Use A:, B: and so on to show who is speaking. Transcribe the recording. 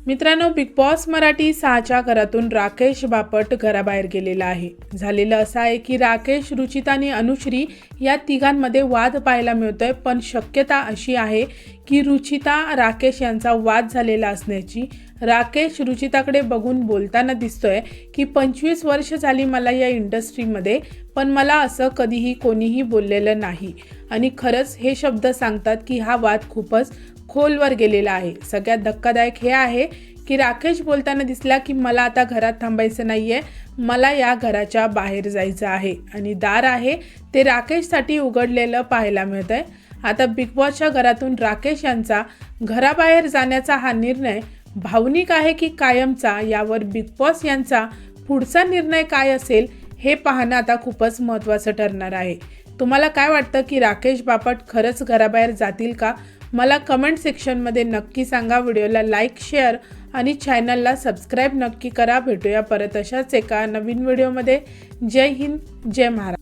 A: मित्रांनो, big boss Marathi 6च्या घरातून राकेश बापट घराबाहेर गेलेला आहे। झालेलं असं आहे की राकेश, रुचिता आणि अनुश्री या तिघांमध्ये वाद पाहायला मिळतोय, पण शक्यता अशी आहे की रुचिता राकेश यांचा वाद झालेला असण्याची। राकेश रुचिताकडे बघून बोलताना दिसतोय की 25 वर्ष झाली मला या इंडस्ट्रीमध्ये, पण मला असं कधीही कोणीही बोललेलं नाही आणि खरंच हे शब्द सांगतात की हा वाद खूपच खोलवर गेलेला आहे। सगळ्यात धक्कादायक हे आहे की राकेश बोलताना दिसला की मला आता घरात थांबायचं नाहीये, मला या घराच्या बाहेर जायचं आहे आणि दार आहे ते राकेशसाठी उघडलेलं पाहायला मिळतंय। आता बिग बॉसच्या घरातून राकेश यांचा घराबाहेर जाण्याचा हा निर्णय भावनिक आहे की कायमचा, यावर बिग बॉस यांचा पुढचा निर्णय काय असेल हे पाहणं आता खूपच महत्त्वाचं ठरणार आहे। तुम्हाला काय वाटतं की राकेश बापट खरंच घराबाहेर जातील का? मला कमेंट सेक्शनमध्ये नक्की सांगा। व्हिडिओला लाईक, शेअर आणि चॅनलला सबस्क्राईब नक्की करा। भेटूया परत अशाच एका नवीन व्हिडिओमध्ये। जय हिंद, जय महाराष्ट्र।